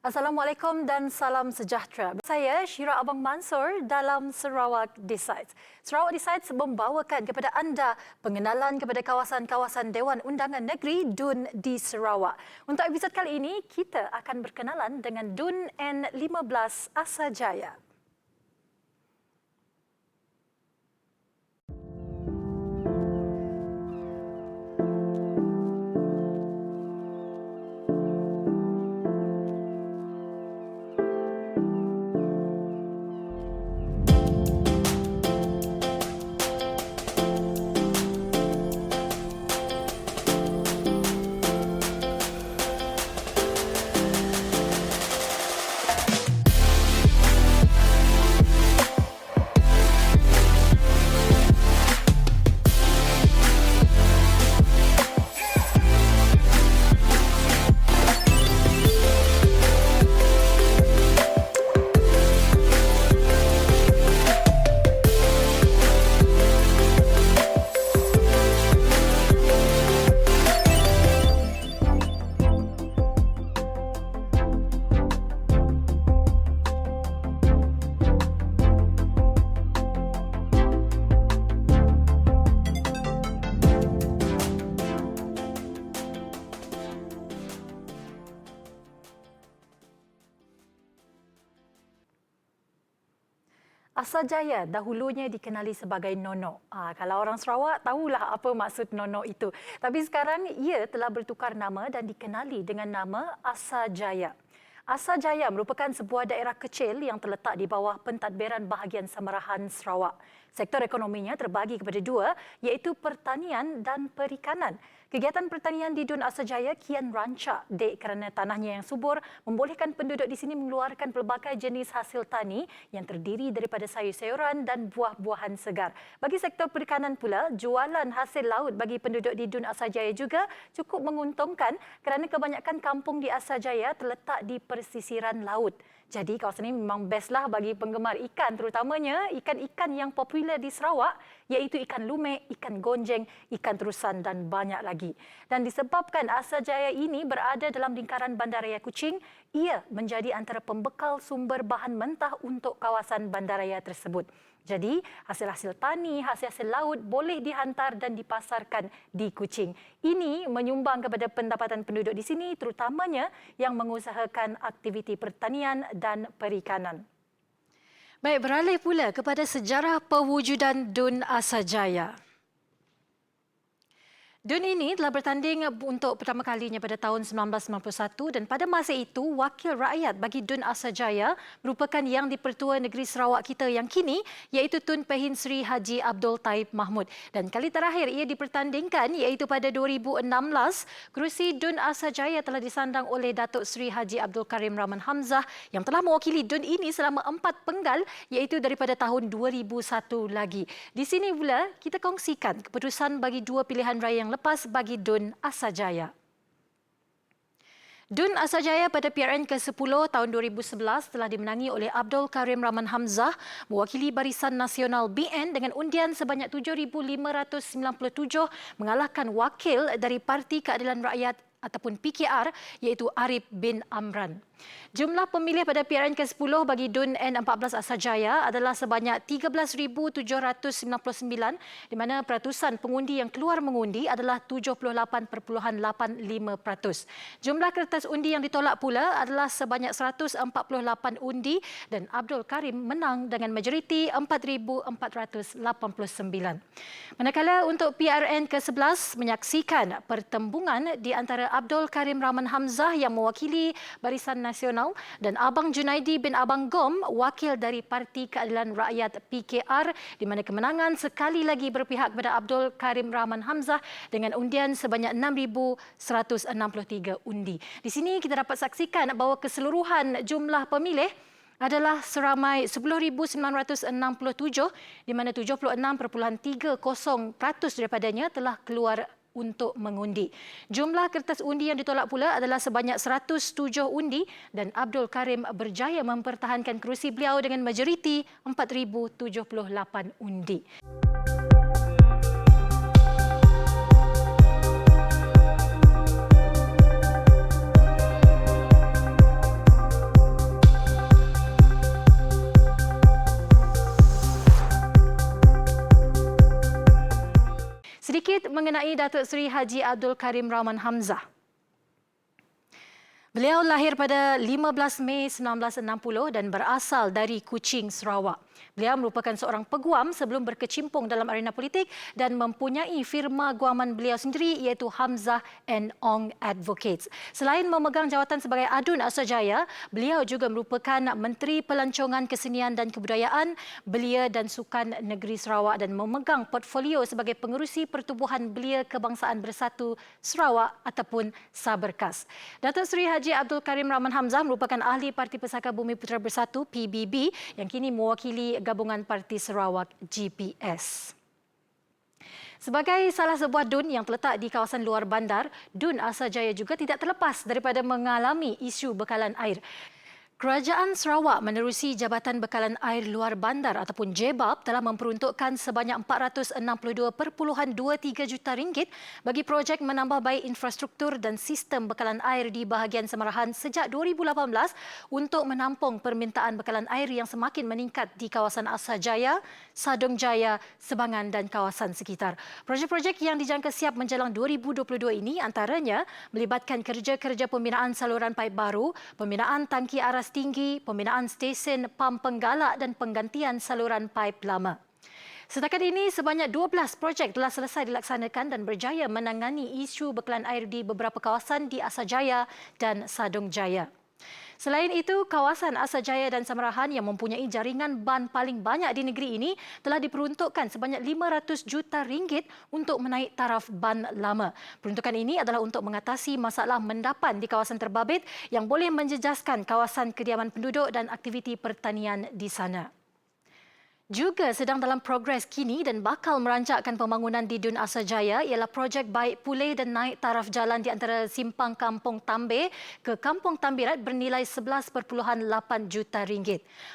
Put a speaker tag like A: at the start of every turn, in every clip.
A: Assalamualaikum dan salam sejahtera. Saya Syira Abang Mansur dalam Sarawak Decides. Sarawak Decides membawakan kepada anda pengenalan kepada kawasan-kawasan Dewan Undangan Negeri DUN di Sarawak. Untuk episod kali ini, kita akan berkenalan dengan DUN N15 Asajaya. Asajaya dahulunya dikenali sebagai Nono. Kalau orang Sarawak tahulah apa maksud Nono itu. Tapi sekarang ia telah bertukar nama dan dikenali dengan nama Asajaya. Asajaya merupakan sebuah daerah kecil yang terletak di bawah pentadbiran bahagian Samarahan Sarawak. Sektor ekonominya terbagi kepada dua, iaitu pertanian dan perikanan. Kegiatan pertanian di DUN Asajaya kian rancak kerana tanahnya yang subur membolehkan penduduk di sini mengeluarkan pelbagai jenis hasil tani yang terdiri daripada sayur-sayuran dan buah-buahan segar. Bagi sektor perikanan pula, jualan hasil laut bagi penduduk di DUN Asajaya juga cukup menguntungkan kerana kebanyakan kampung di Asajaya terletak di persisiran laut. Jadi kawasan ini memang bestlah bagi penggemar ikan, terutamanya ikan-ikan yang popular di Sarawak, iaitu ikan lumek, ikan gonjeng, ikan terusan dan banyak lagi. Dan disebabkan Asajaya ini berada dalam lingkaran Bandaraya Kuching, ia menjadi antara pembekal sumber bahan mentah untuk kawasan bandaraya tersebut. Jadi, hasil-hasil tani, hasil-hasil laut boleh dihantar dan dipasarkan di Kuching. Ini menyumbang kepada pendapatan penduduk di sini, terutamanya yang mengusahakan aktiviti pertanian dan perikanan. Baik, beralih pula kepada sejarah pewujudan DUN Asajaya. DUN ini telah bertanding untuk pertama kalinya pada tahun 1991 dan pada masa itu wakil rakyat bagi DUN Asajaya merupakan Yang di-Pertua Negeri Sarawak kita yang kini iaitu Tun Pehin Sri Haji Abdul Taib Mahmud. Dan kali terakhir ia dipertandingkan iaitu pada 2016, kerusi DUN Asajaya telah disandang oleh Datuk Sri Haji Abdul Karim Rahman Hamzah yang telah mewakili DUN ini selama 4 penggal iaitu daripada tahun 2001 lagi. Di sini pula kita kongsikan keputusan bagi dua pilihan raya yang lepas bagi DUN Asajaya. DUN Asajaya pada PRN ke-10 tahun 2011 telah dimenangi oleh Abdul Karim Rahman Hamzah mewakili Barisan Nasional BN dengan undian sebanyak 7,597 mengalahkan wakil dari Parti Keadilan Rakyat ataupun PKR iaitu Arif bin Amran. Jumlah pemilih pada PRN ke-10 bagi DUN N14 Asajaya adalah sebanyak 13,799 di mana peratusan pengundi yang keluar mengundi adalah 78.85%. Jumlah kertas undi yang ditolak pula adalah sebanyak 148 undi dan Abdul Karim menang dengan majoriti 4,489. Manakala untuk PRN ke-11 menyaksikan pertembungan di antara Abdul Karim Rahman Hamzah yang mewakili Barisan Nasional dan Abang Junaidi bin Abang Gom, wakil dari Parti Keadilan Rakyat PKR, di mana kemenangan sekali lagi berpihak kepada Abdul Karim Rahman Hamzah dengan undian sebanyak 6,163 undi. Di sini kita dapat saksikan bahawa keseluruhan jumlah pemilih adalah seramai 10,967 di mana 76.30% daripadanya telah keluar untuk mengundi. Jumlah kertas undi yang ditolak pula adalah sebanyak 107 undi dan Abdul Karim berjaya mempertahankan kerusi beliau dengan majoriti 4,078 undi. mengenai Datuk Seri Haji Abdul Karim Rahman Hamzah. Beliau lahir pada 15 Mei 1960 dan berasal dari Kuching, Sarawak. Beliau merupakan seorang peguam sebelum berkecimpung dalam arena politik dan mempunyai firma guaman beliau sendiri iaitu Hamzah and Ong Advocates. Selain memegang jawatan sebagai Adun Asajaya, beliau juga merupakan Menteri Pelancongan Kesenian dan Kebudayaan, Belia dan Sukan Negeri Sarawak dan memegang portfolio sebagai pengerusi Pertubuhan Belia Kebangsaan Bersatu Sarawak ataupun Saberkas. Datuk Seri Haji Abdul Karim Rahman Hamzah merupakan ahli Parti Pesaka Bumi Putera Bersatu PBB yang kini mewakili Gabungan Parti Sarawak GPS. Sebagai salah sebuah DUN yang terletak di kawasan luar bandar, DUN Asajaya juga tidak terlepas daripada mengalami isu bekalan air. Kerajaan Sarawak menerusi Jabatan Bekalan Air Luar Bandar ataupun JBAB telah memperuntukkan sebanyak RM462.23 juta bagi projek menambah baik infrastruktur dan sistem bekalan air di bahagian Semarahan sejak 2018 untuk menampung permintaan bekalan air yang semakin meningkat di kawasan Asajaya, Sadong Jaya, Sebangan dan kawasan sekitar. Projek-projek yang dijangka siap menjelang 2022 ini antaranya melibatkan kerja-kerja pembinaan saluran paip baru, pembinaan tangki aras tinggi, pembinaan stesen pam penggalak dan penggantian saluran paip lama. Setakat ini, sebanyak 12 projek telah selesai dilaksanakan dan berjaya menangani isu bekalan air di beberapa kawasan di Asajaya dan Sadong Jaya. Selain itu, kawasan Asajaya dan Samarahan yang mempunyai jaringan ban paling banyak di negeri ini telah diperuntukkan sebanyak RM500 juta untuk menaik taraf ban lama. Peruntukan ini adalah untuk mengatasi masalah mendapan di kawasan terbabit yang boleh menjejaskan kawasan kediaman penduduk dan aktiviti pertanian di sana. Juga sedang dalam progres kini dan bakal merancakkan pembangunan di DUN Asajaya ialah projek baik pulih dan naik taraf jalan di antara simpang Kampung Tambir ke Kampung Tambirat bernilai RM11.8 juta.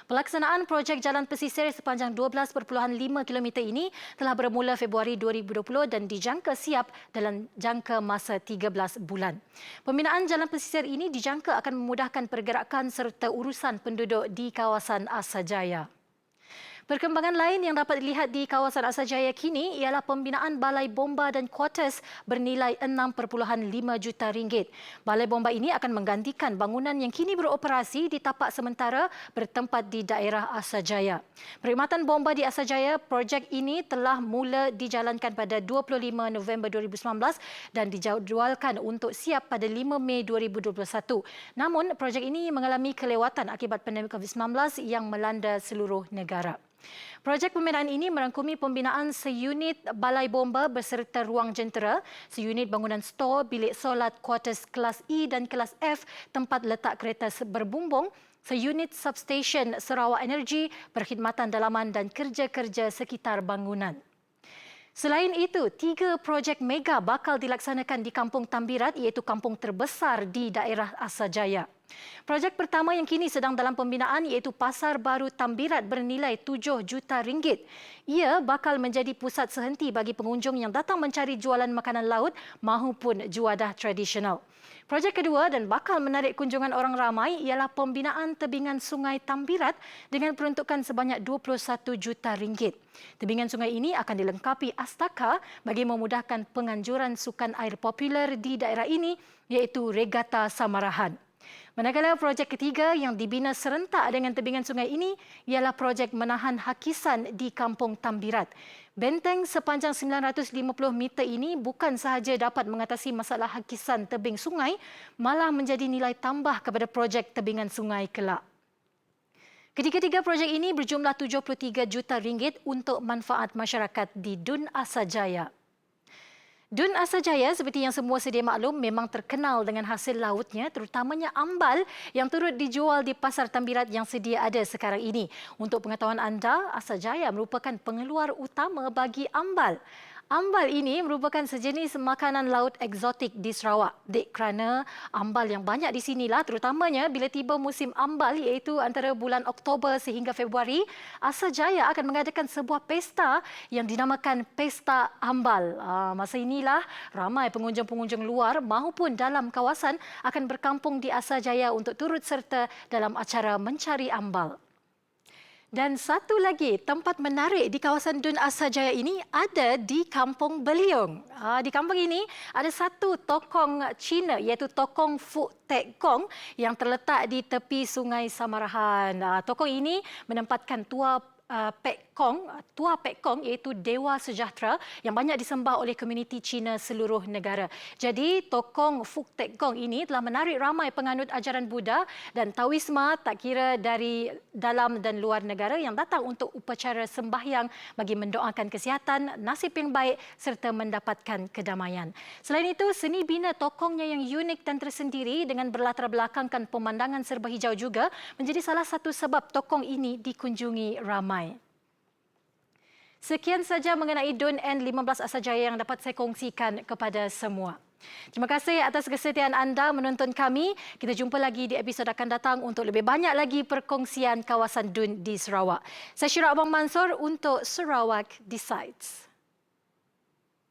A: Pelaksanaan projek jalan pesisir sepanjang 12.5 km ini telah bermula Februari 2020 dan dijangka siap dalam jangka masa 13 bulan. Pembinaan jalan pesisir ini dijangka akan memudahkan pergerakan serta urusan penduduk di kawasan Asajaya. Perkembangan lain yang dapat dilihat di kawasan Asajaya kini ialah pembinaan balai bomba dan kuartus bernilai RM6.5 juta. Balai bomba ini akan menggantikan bangunan yang kini beroperasi di tapak sementara bertempat di daerah Asajaya. Perkhidmatan bomba di Asajaya, projek ini telah mula dijalankan pada 25 November 2019 dan dijadualkan untuk siap pada 5 Mei 2021. Namun, projek ini mengalami kelewatan akibat pandemik COVID-19 yang melanda seluruh negara. Projek pembinaan ini merangkumi pembinaan seunit balai bomba beserta ruang jentera, seunit bangunan stor, bilik solat, kuartus kelas E dan kelas F, tempat letak kereta berbumbung, seunit substation Sarawak Energy, perkhidmatan dalaman dan kerja-kerja sekitar bangunan. Selain itu, 3 projek mega bakal dilaksanakan di Kampung Tambirat iaitu kampung terbesar di daerah Asajaya. Projek pertama yang kini sedang dalam pembinaan iaitu Pasar Baru Tambirat bernilai RM7 juta. Ia bakal menjadi pusat sehenti bagi pengunjung yang datang mencari jualan makanan laut mahupun juadah tradisional. Projek kedua dan bakal menarik kunjungan orang ramai ialah pembinaan tebingan Sungai Tambirat dengan peruntukan sebanyak RM21 juta. Tebingan sungai ini akan dilengkapi astaka bagi memudahkan penganjuran sukan air popular di daerah ini iaitu Regata Samarahan. Manakala projek ketiga yang dibina serentak dengan tebingan sungai ini ialah projek menahan hakisan di Kampung Tambirat. Benteng sepanjang 950 meter ini bukan sahaja dapat mengatasi masalah hakisan tebing sungai, malah menjadi nilai tambah kepada projek tebingan sungai kelak. Ketiga-tiga projek ini berjumlah RM73 juta untuk manfaat masyarakat di DUN Asajaya. DUN Asajaya seperti yang semua sedia maklum memang terkenal dengan hasil lautnya terutamanya ambal yang turut dijual di Pasar Tambirat yang sedia ada sekarang ini. Untuk pengetahuan anda, Asajaya merupakan pengeluar utama bagi ambal. Ambal ini merupakan sejenis makanan laut eksotik di Sarawak. Dek kerana ambal yang banyak di sinilah terutamanya bila tiba musim ambal iaitu antara bulan Oktober sehingga Februari, Asajaya akan mengadakan sebuah pesta yang dinamakan Pesta Ambal. Masa inilah ramai pengunjung-pengunjung luar maupun dalam kawasan akan berkampung di Asajaya untuk turut serta dalam acara mencari ambal. Dan satu lagi tempat menarik di kawasan Dun Asajaya ini ada di Kampung Beliung. Di kampung ini ada satu tokong Cina iaitu tokong Fu Tek Kong yang terletak di tepi Sungai Samarahan. Tokong ini menempatkan tua Pek Kong iaitu Dewa Sejahtera yang banyak disembah oleh komuniti Cina seluruh negara. Jadi tokong Fu Tek Kong ini telah menarik ramai penganut ajaran Buddha dan Taoisma tak kira dari dalam dan luar negara yang datang untuk upacara sembahyang bagi mendoakan kesihatan, nasib yang baik serta mendapatkan kedamaian. Selain itu, seni bina tokongnya yang unik dan tersendiri dengan berlatar belakangkan pemandangan serba hijau juga menjadi salah satu sebab tokong ini dikunjungi ramai. Sekian saja mengenai Dun N15 Asajaya yang dapat saya kongsikan kepada semua. Terima kasih atas kesetiaan anda menonton kami. Kita jumpa lagi di episod akan datang untuk lebih banyak lagi perkongsian kawasan Dun di Sarawak. Saya Syirah Abang Mansur untuk Sarawak Decides.